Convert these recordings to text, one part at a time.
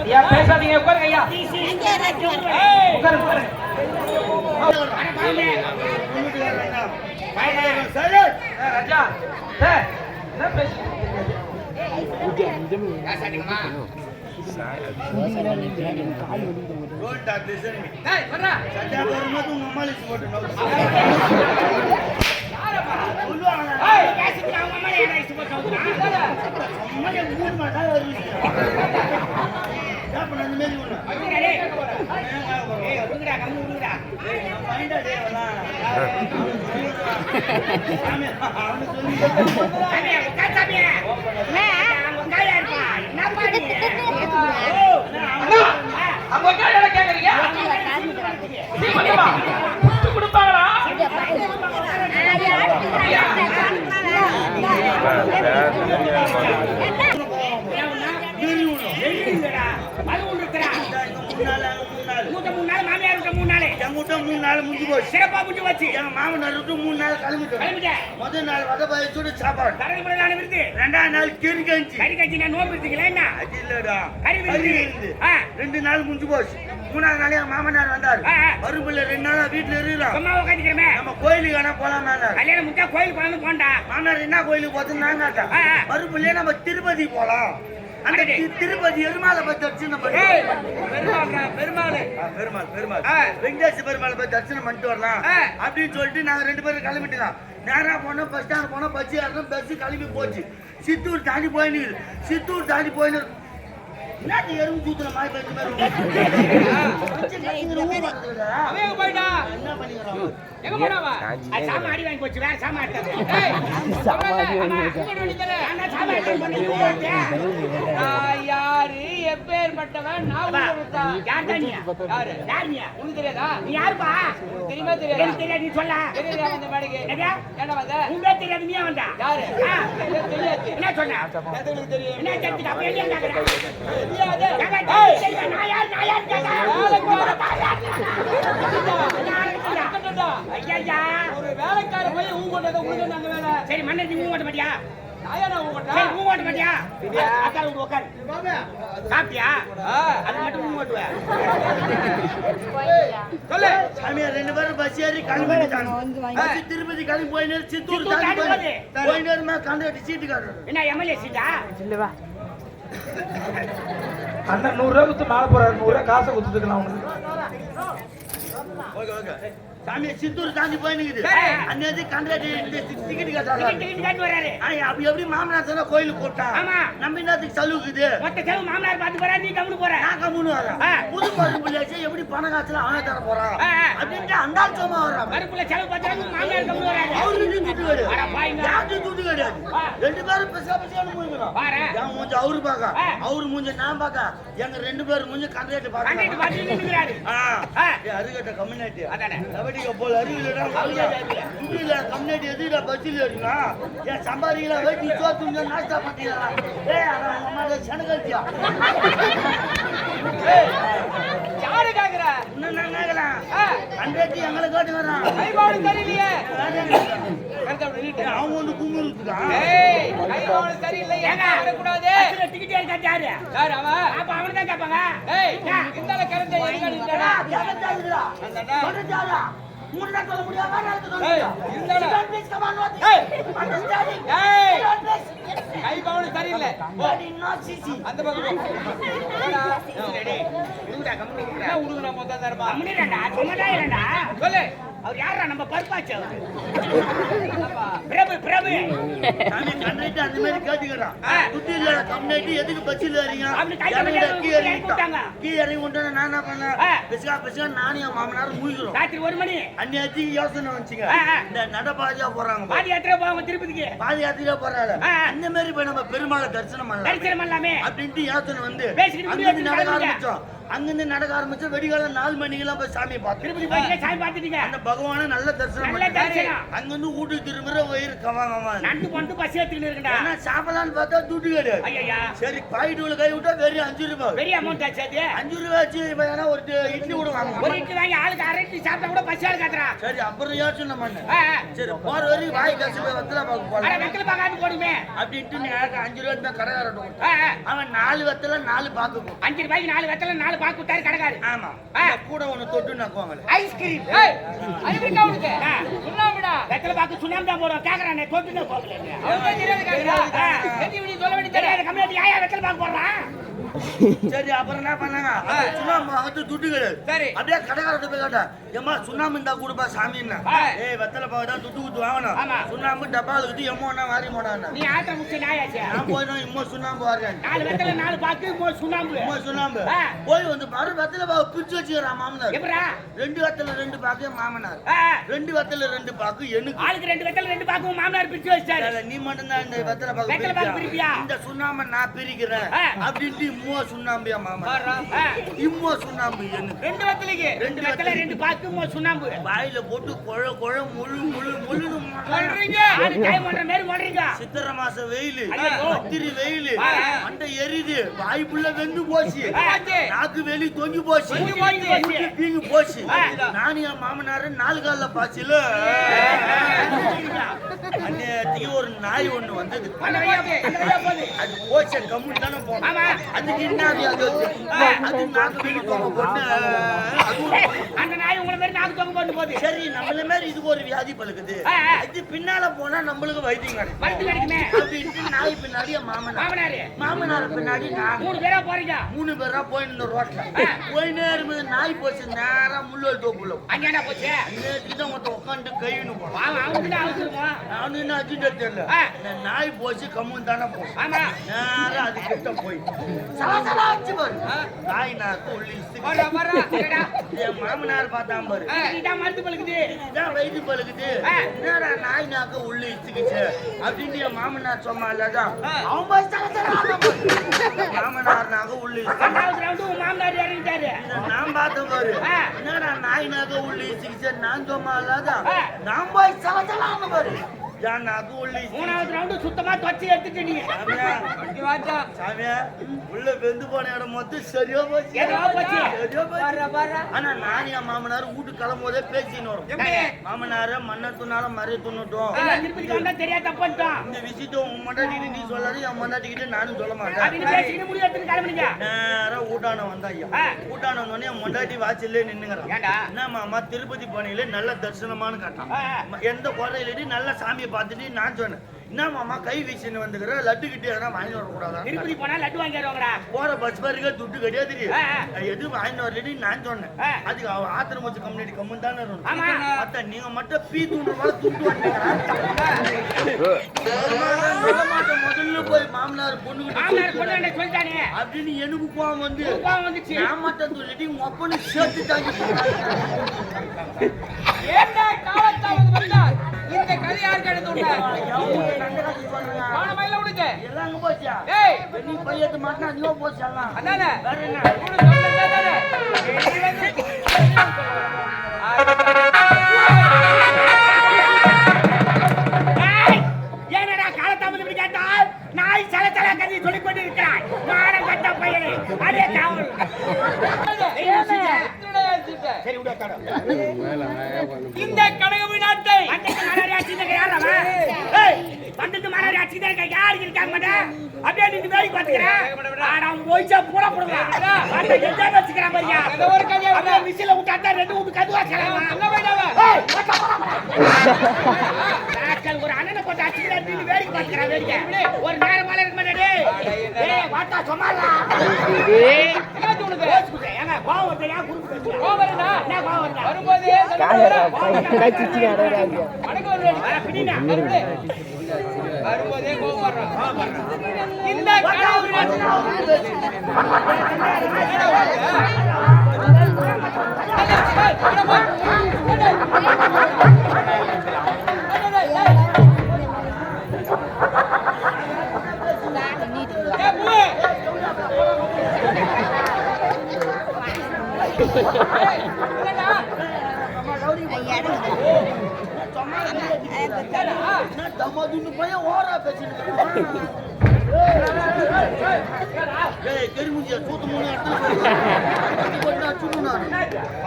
ஐயா பேசாதீங்க, உட்காருங்க ஐயா. உட்காரு உட்காரு. ராஜா என்ன பேசுறீங்க? கொடுப்பாங்களா? சிறப்பா முடிஞ்சு வச்சு எங்க மாமனார் 3 நாள் கிளம்பிட்டோம். முதல் நாள் வடை பாயசோட சாப்பாடு, ரெண்டாவது நாள் கறி கஞ்சி. நான் நோம்பு இருக்கீங்களா? என்ன அது இல்லடா, கறி 2 நாள் முடிஞ்சு போச்சு. 3ஆவது நாள் எங்க மாமனார் வந்தாரு. மறுபடியும் 2 நாளா வீட்டுல இருக்கிறோம். நம்ம கோயிலுக்கு வேணா போலாம். கல்யாணம் முடிச்சா கோயிலுக்கு போகணும் போண்டா. மாமனார் என்ன கோயிலுக்கு போறது நான் கேட்டேன். மறுபடியும் நம்ம திருப்பதி போலாம். அந்த திருப்பதி எருமாலை போய் தரிசனம் பண்ணி பெருமாள் வெங்கடேச பெருமாளை போய் தரிசனம் பண்ணிட்டு வரலாம் அப்படின்னு சொல்லிட்டு நாங்க 2 பேரும் கிளம்பிட்டோம். நேரா போனோம், பஸ் ஸ்டாண்ட் போனோம், பஸ் ஏறணும். பஸ் கிளம்பி போச்சு. சித்தூர் தாண்டி போயின்னு என்ன எறும்பு தூத்துற மாதிரி பேச்சு மாதிரி சாமாடி வாங்கி போச்சு. வேற சாமாடி யாரு எப்பேற்பட்டவன் தெரியாதா? நீ யாருப்பா? தெரியுமா? தெரியாது. நீ சொல்ல தெரியாது. நீ வந்தா யாரு? என்ன சொன்ன? தெரியும். என்ன ஒரு வேலைக்கார போய் ஊங்கோட்டதை உழுது அந்த வேலை. சரி மண்ணி ஊங்கோட்ட மாட்டியா? ஊங்கோட்ட மாட்டியா? உட்காரு. சாப்பிட்டியா? அது மட்டும் ஊங்கோட்டுவேன். சொல்லு. 2 பேரும் பஸ் ஏறி கிளம்பிட்டாங்க. திருப்பதி கிளம்பி போயினு சித்தூர் தாண்டி போயினு கண்டக்டர் சீட்டு காட்டுறோம். என்ன எம்எல்ஏ சீட்டா? இல்லவா அண்ணன் 100 ரூபா குத்து மாலை போறாரு. 100 ரூபா காசை குத்துக்கலாம் உனக்கு. சாமி சித்தூர் தாண்டி போயினுக்குது. அன்னைக்கு கண்டக்டர் டிக்கெட் காட்டுறாரு. அப்படி எப்படி மாமனார் சொன்னா கோயிலுக்கு போட்டா நம்ம என்னத்துக்கு செலவுக்குது? மொத்த செலவு மாமனார் பார்த்து போறா, நீ கம்முனு போற. நான் கம்முனு வரேன். புது மருப்புள்ள எப்படி பணம் காசுல அவனே தர போறான் அப்படின்ட்டு அந்த சும்மா வர்றான். மருப்புள்ள செலவு பார்த்தா மாமனார் கம்முனு வராரு. அவரு துட்டு கிடையாது, யாரும் துட்டு கிடையாது. 2 பேரும் பேசாம மூஞ்சிடும். என் மூஞ்சி அவரு பாக்க, அவரு மூஞ்சி நான் பாக்க, எங்க 2 பேரும் மூஞ்சி கண்டக்டர் பாக்க. அதுகிட்ட கம்யூனிட்டி போல அறிவிலடா கம்யூனிட்டி எதுடா பஸ்ஸில் ஏறினா என் சம்பாதிக்கல வெட்டி சோத்துங்க நாஸ்தா பண்ணிடா. சனகல்ச்சியா யாரு கேக்குற? இன்னும் கேட்கலாம். கண்டக்டி எங்களை கேட்டு வரான். தெரியலையே அவங்க வந்து கும்பிடுறான். டிக்கெட் கேட்டாரு. யாரு அவன்? அப்ப அவனு தான் கேட்பாங்க. இந்த கரண்ட் சொல்ல முடியாம கை பவுன் சரியில்லை. அந்த பக்கம் சொல்லு. அவர் யாரா? நம்ம பருப்பாச்சு. பிரபு பிரபு கண்டக்டர் அந்த மாதிரி கேட்டுக்கிறான். புத்தி இல்ல கம்யூனிட்டி எதுக்கு பஸ்ஸில் ஏறீங்க? கீ இறங்கி கொண்டு நான் என்ன பண்ணேன்? பெசுகா நானும் என் மாமனாரும் மூழ்கிறோம். ராத்திரி 1 மணி அன்னைக்கு யோசனை வந்துச்சுங்க. இந்த நடபாதியா போறாங்க, பாதி யாத்திரை போவாங்க திருப்பதிக்கு, பாதி யாத்திரையா போறாங்க. அந்த மாதிரி போய் நம்ம பெருமாளை தரிசனம் பண்ணலாமே அப்படின்ட்டு யோசனை வந்து நடக்க ஆரம்பிச்சோம். அங்கிருந்து நடக்க ஆரம்பிச்சு வெடிகாலம் 4 மணிக்கெல்லாம் போய் சாமியை பார்த்து திருப்பதி போய் சாமி பார்த்துட்டீங்க. அந்த பகவான நல்ல தரிசனம் நல்ல தரிசனம். அங்கிருந்து வீட்டுக்கு திரும்புற வயிறு கவாங்க நண்டு கொண்டு பசி எடுத்துக்கிட்டு இருக்கா. என்ன சாப்பிடலான்னு பார்த்தா துட்டு கிடையாது. ஐயா சரி பாயிட்டு கை விட்டா வெறும் 5 ரூபாய். பெரிய அமௌண்ட் ஆச்சு அது. 5 ரூபாய் ஆச்சு. இப்ப ஏன்னா ஒரு இட்லி கூட வாங்க. ஒரு இட்லி வாங்கி ஆளுக்கு அரை இட்லி சாப்பிட்டா கூட பசியா இருக்காதுடா. சரி அப்புறம் யோசனை நம்ம சரி போற வரைக்கும் வாய் கசி போய் வெத்தலை பாக்கு போல. அட வெத்தலை பாக்காது போடுமே அப்படின்ட்டு நீ 5 ரூபாய் தான் கடைக்காரன். அவன் 4 வெத்தலை 4 பாக்கு 5 ரூபாய்க்கு 4 வெத்தலை 4 பாக்கு விட்டாரு கடைக்காரு. ஆமா கூட ஒண்ணு தொட்டு நக்குவாங்களே ஐஸ்கிரீம். ஐஸ்கிரீம் உனக்கு சுண்ணாம்புடா. வெத்தலை பாக்கு சுண்ணாம்பு தான் போடுறோம். கேக்குறானே தொட்டுனே போகல. அவங்க தெரியாது கேக்குறா. நீ சொல்ல வேண்டியது தெரியாது. கம்மியாட்டி யாயா வெத்தலை பாக்கு போடுறான். சரி அப்புறம் என்ன பண்ணாங்க சுண்ணாம்பு வாங்கிட்டு துட்டு கிடையாது. சரி அப்படியே கடைக்காரர்கிட்ட போய் கேட்டா ஏமா சுண்ணாம்பு இருந்தா கொடுப்பா சாமின்னா. ஏய் வெத்தலை பாக்கு தான் துட்டு குத்து வாங்கணும். சுண்ணாம்பு டப்பால குத்தி எம்மோனா மாறி போனான்னா நீ ஆட்ட முச்சு நாயாச்சே. நான் போய் இம்மோ சுண்ணாம்பு வாரேன். 4 வெத்தலை 4 பாக்கு இம்மோ சுண்ணாம்பு. போய் வந்து பாரு வெத்தலை பாக்கு பிரிச்சு வச்சுக்கிறான் மாமனார். எப்படா 2 வெத்தலை 2 பாக்கு மாமனார். 2 வெத்தலை 2 பாக்கு எனக்கு. ஆளுக்கு 2 வெத்தலை 2 பாக்கு மாமனார் பிரிச்சு வச்சாரு. நீ மட்டும் தான் இந்த வெத்தலை பாக்கு பிரிப்பியா? இந்த சுண்ணாம்பை நான் பிரிக்கிறேன் அப்படின்ட்டு இம்மோ சுண்ணாம்பியா மாமனார். இம்மோ சுண்ணாம்பு எனக்கு. 2 வெத்தலைக்கு 2 வெத்தலை 2 பாக்கு இம்மோ சுண்ணாம்பு. வாயில போட்டு கொழ முழு சொல்றீங்க. ஆளு டைம் பண்ற மாதிரி பண்றீங்க. சித்திரை மாசம் வெயில் கத்திரி வெயில் மண்டை எரியுது வாய்ப்புள்ள வெந்து போச்சு நாக்கு வெளி தொங்கி போச்சு பீங்கி போச்சு. நானும் என் மாமனாரு 4 கால்ல பாய்ச்சல அன்னைக்கு ஒரு நாய் ஒண்ணு வந்தது. அது போச்ச கம்மு தானே போனோம். அதுக்கு என்ன அது நாக்கு வெளி தொங்க போட்டு அந்த நாய் உங்களை மாதிரி நாக்கு தொங்க போட்டு போகுது. சரி நம்மள மாதிரி இதுக்கு ஒரு வியாதி பழுக்குது. இது பின்னால போனா நம்மளுக்கு வைத்தியம் கிடைக்குமே அப்படின்ட்டு நாய் பின்னாடி மாமனார் பின்னாடி 3 பேரா போறீங்க. 3 பேரா போயிட்டு ரோட்ல போயினே இருக்கும்போது நாய் போச்சு நேரா முள்ளோல் தோப்புல. அங்க என்ன போச்சு? நேற்றுதான் ஒருத்த உட்காந்து கையின்னு போனான். அவனுக்கு அவசரமா நானும் என்ன அஜிட்ட தெரியல. நாய் போச்சு கம்முன்னு தானே போச்சு. நேரா அது கிட்ட போய் சலசலாச்சு பாரு நாய் நாக்கு உள்ளி என் மாமனார் பார்த்தான் பாரு மருந்து பழுக்குது இதான் வயிறு பழுக்குது என்னடா நாய் நாக்கு உள்ளி இச்சுக்குச்சு அப்படின்னு என் மாமனார் சொன்னாலதான் அவன் போய் மாமனார் நாக்கு உள்ளி மாமனார் இறங்கிட்டாரு. நான் பார்த்த பாரு என்னடா நாய் நாக்கு உள்ளி இச்சுக்குச்சு நான் சொன்னாலதான் நான் போய் சலசலாம பாரு நாக்கு உள்ளி 3வது ரவுண்டு சுத்தமா தொச்சி எடுத்துட்டீங்க. சாமியா உள்ள வெந்து போன இடம் மொத்தம் சரியா போச்சு. ஆனா நான் என் மாமனார் வீட்டு கிளம்பும் போதே பேசின்னு வரும். மாமனார மண்ணை துண்ணால மறைய துண்ணுட்டோம் தெரியாது தப்பா இந்த விஷயத்த உன் மண்டாட்டிக்கிட்டு நீ சொல்லாது என் மண்டாட்டிக்கிட்டு நானும் சொல்ல மாட்டேன். நேரம் ஊட்டான வந்தா ஐயா ஊட்டான வந்தோடனே என் மண்டாட்டி வாசல்லே நின்னுங்கிறான். என்ன மாமா திருப்பதி போனீங்களே நல்ல தரிசனமானு காட்டான். எந்த குறையிலடி நல்ல சாமியை பார்த்துட்டு நான் சொன்னேன் என்ன மாமா கை வீசின்னு வந்துக்கிற லட்டு கிட்டே எதனா வாங்கி வரக்கூடாதா? திருப்பதி போனா லட்டு வாங்கி வருவாங்கடா. போற பஸ் பாருங்க துட்டு கிடையாது எது வாங்கி வரலடி நான் சொன்னேன். அதுக்கு அவ ஆத்திரம் வச்சு கம்யூனிட்டி கம்மன் தானே இருக்கும். நீங்க மட்டும் பீ தூண்டு போல துண்டு முதல்ல போய் மாமனார் பொண்ணு சொல்லிட்டானே அப்படின்னு எனக்கு கோவம் வந்து நான் மட்டும் சொல்லிட்டு ஒப்பனு சேர்த்து தாங்கி இந்த கதை யாருக்கு எடுத்து எல்லாம் அங்க போச்சா நீ பையத்து மாட்டினா நீ போச்சு எல்லாம் அதானே ஏனடா காலத்தாமதம் இப்படி கேட்டால் நாய் சலச்சல கதை சொல்லிக் கொண்டு இருக்கிறாய். நாடம் கட்ட பையனே அதே காவல். சரி விடு கடை. இந்த கடகவி நாட்டை பண்டத்து மராரி ஆட்சிதங்க யார் அவன்? ஏய் பண்டத்து மராரி ஆட்சிதங்க யார் இருக்காங்க மட? அப்படியே நீ வேடி பாத்துக்கற. ஆனா போய்ச்சா போட போடுறா. அந்த எங்க வச்சுக்கறான் பாரியா. அந்த ஒரு கதைய அப்படியே மிஷில விட்டாட்டா 2 விட்டு கதுவா கலமா. என்ன வேண்டாவா? ஏய் நாக்கல் ஒரு அண்ணனை போட்டு ஆட்சிதங்க நீ வேடி பாத்துக்கற வேடிக்க. ஒரு நேரம் மேல இருக்க மாட்டே. ஏய் வாட்டா சொமாலா. ஏய் என்ன சொல்லுங்க? ஏங்க கோவம் வந்து யா குறுக்கு பேசுற. கோவம் வருதா? என்ன கோவம் வருதா? வரும்போதே கச்சிச்சி ஆடுறாங்க. அடங்க வருது. பிடினா. வரும்போதே கோவம் வர்றா. இந்த கடவுள் அம்மா ரவுடி தம்மாதுன்னு பையன் ஓரா பேசிட்டு தெரிமுடியா சூத்து மூணு இடத்துல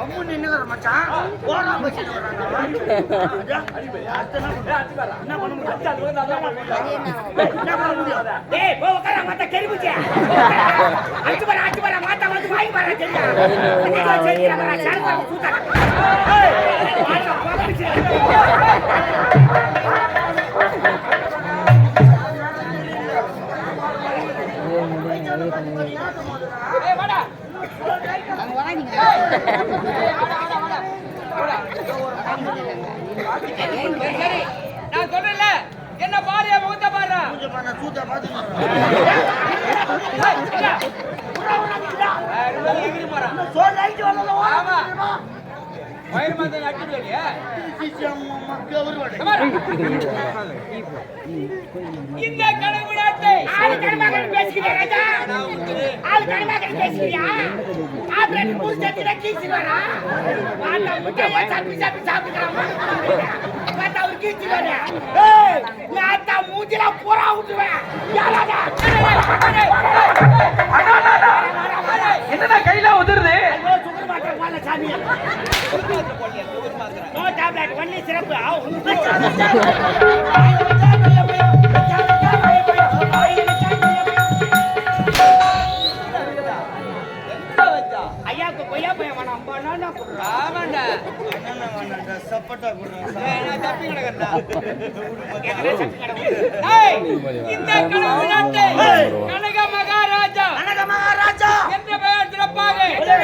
அம்மன் என்ன மச்சான் ஓரா பேசிட்டு என்ன பண்ண முடியும் டேய் போ உட்கார மாத்த கெரிமுச்சி அச்சு வர மாத்த வந்து வாங்கி வர சரியா சரியா வர சார்பா சூத்தா ஏய் மாத்த போகச்சு ஏய் வாடா அங்க வராதீங்க சரி நான் சொல்றேன்ல என்ன பாரியா முகத்த பாரு சூத்தா பாத்து இந்த கடவு நாட்டை ஆளு கடமாக பேசிக்கிறேன் ராஜா ஆளு கடமாக பேசிக்கிறியா ஆப்ரேட் புடிச்சிட்டு கீசி வரா வாடா முட்டைய சாப்பிடுறான் வாடா ஒரு கீசி வரா ஏய் நாட்டா மூஞ்சில போறா விட்டுவேன் யாராடா என்னடா கையில உதிருது சுகர் மாத்திரை போல சாமி நோ டேப்லெட் ஒன்லி சிரப் ஐயாக்கு கொய்யா பையன் வேணாம் பனானா ஆமாண்டா சப்பட்டா தப்பி கிடக்கறா ஏய் இந்த கடவு நாட்டை கனக மகாராஜா என்ற பெயர் சிறப்பாக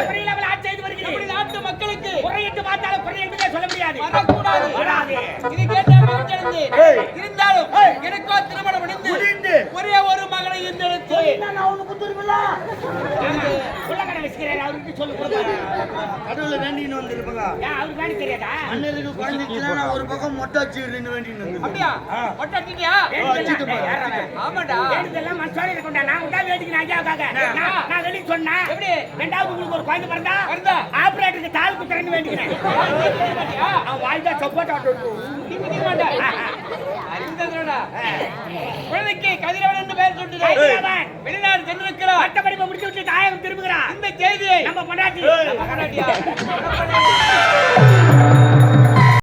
பெரிய லெவல் ஆட்சி செய்து வருகிறது இப்படி நாட்டு மக்களுக்கு குறையிட்டு பார்த்தாலும் குறை என்பதை சொல்ல முடியாது வரக்கூடாது வராது இது கேட்ட மக்களுக்கு இருந்தாலும் எனக்கோ திருமணம் முடிந்து ஒரே ஒரு மகனை இருந்தெடுத்து நான் அவனுக்கு குத்துருமில்ல உள்ள கடை வச்சுக்கிறாரு அவருக்கு சொல்லு கொடுப்பாரு கடவுளை வேண்டின்னு வந்திருப்பாங்க ஏன் அவருக்கு வேண்டி தெரியாதா அண்ணனுக்கு குழந்தைக்குலாம் நான் ஒரு பக்கம் மொட்டை வச்சுக்கிறேன்னு வேண்டின்னு வந்து அப்படியா மொட்டை அடிச்சிட்டியா ஆமாடா வேண்டியதெல்லாம் மனசோட இருக்கா நான் உண்டா வேண்டிக்கிறேன் ஐயாவுக்காக நான் வெளியே சொன்னேன் எப்படி ரெண்டாவது உங்களுக்கு ஒரு குழந்தை பிறந்தா ஆபரேட்டருக்கு தால் குத்துறேன்னு வேண்டிக்கிறேன் அவன் வாழ்ந்தா சப்போட்டா குழந்தைக்கு கதிரவன் என்று பெயர் சொல்லுது வெளிநாடு சென்றிருக்கிறார் பட்ட படிப்பை முடிச்சு விட்டு தாயகம் திரும்புகிறார் இந்த செய்தியை நம்ம பொண்டாட்டியா